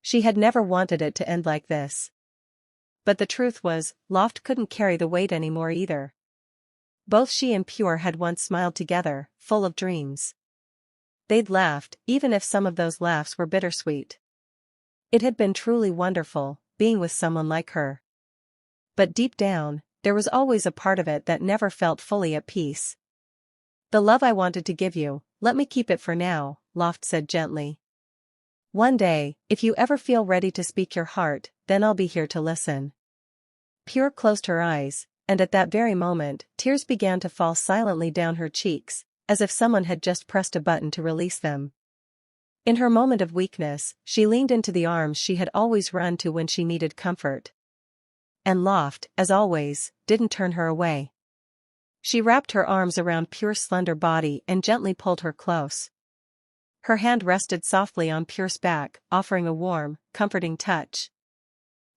She had never wanted it to end like this. But the truth was, Loft couldn't carry the weight anymore either. Both she and Pure had once smiled together, full of dreams. They'd laughed, even if some of those laughs were bittersweet. It had been truly wonderful, being with someone like her. But deep down, there was always a part of it that never felt fully at peace. "The love I wanted to give you, let me keep it for now," Loft said gently. "One day, if you ever feel ready to speak your heart, then I'll be here to listen." Pure closed her eyes, and at that very moment, tears began to fall silently down her cheeks, as if someone had just pressed a button to release them. In her moment of weakness, she leaned into the arms she had always run to when she needed comfort. And Loft, as always, didn't turn her away. She wrapped her arms around Pure's slender body and gently pulled her close. Her hand rested softly on Pure's back, offering a warm, comforting touch.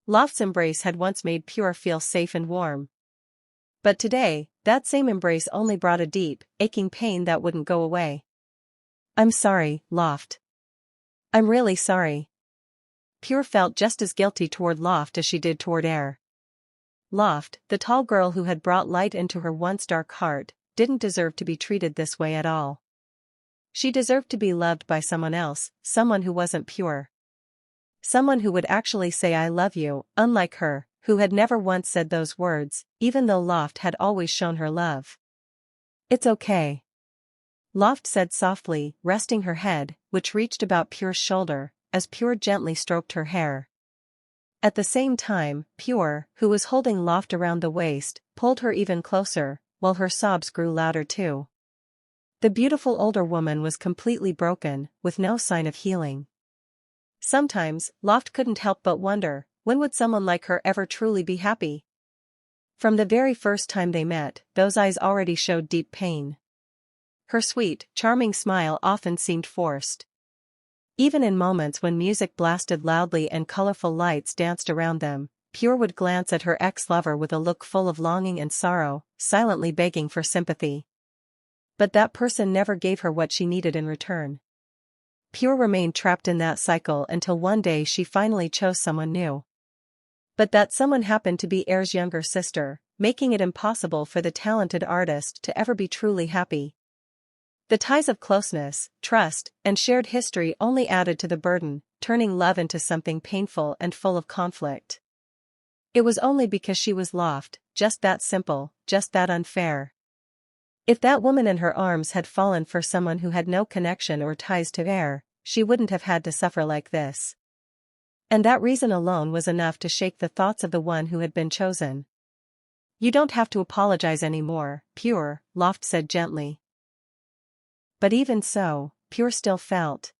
Loft's embrace had once made Pure feel safe and warm. But today, that same embrace only brought a deep, aching pain that wouldn't go away. "I'm sorry, Loft. I'm really sorry." Pure felt just as guilty toward Loft as she did toward Air. Loft, the tall girl who had brought light into her once dark heart, didn't deserve to be treated this way at all. She deserved to be loved by someone else, someone who wasn't Pure. Someone who would actually say "I love you," unlike her, who had never once said those words, even though Loft had always shown her love. "It's okay," Loft said softly, resting her head, which reached about Pure's shoulder, as Pure gently stroked her hair. At the same time, Pure, who was holding Loft around the waist, pulled her even closer, while her sobs grew louder too. The beautiful older woman was completely broken, with no sign of healing. Sometimes, Loft couldn't help but wonder, when would someone like her ever truly be happy? From the very first time they met, those eyes already showed deep pain. Her sweet, charming smile often seemed forced. Even in moments when music blasted loudly and colorful lights danced around them, Pure would glance at her ex-lover with a look full of longing and sorrow, silently begging for sympathy. But that person never gave her what she needed in return. Pure remained trapped in that cycle until one day she finally chose someone new. But that someone happened to be Air's younger sister, making it impossible for the talented artist to ever be truly happy. The ties of closeness, trust, and shared history only added to the burden, turning love into something painful and full of conflict. It was only because she was Loft, just that simple, just that unfair. If that woman in her arms had fallen for someone who had no connection or ties to Air, she wouldn't have had to suffer like this. And that reason alone was enough to shake the thoughts of the one who had been chosen. "You don't have to apologize anymore, Pure," Loft said gently. But even so, Pure still felt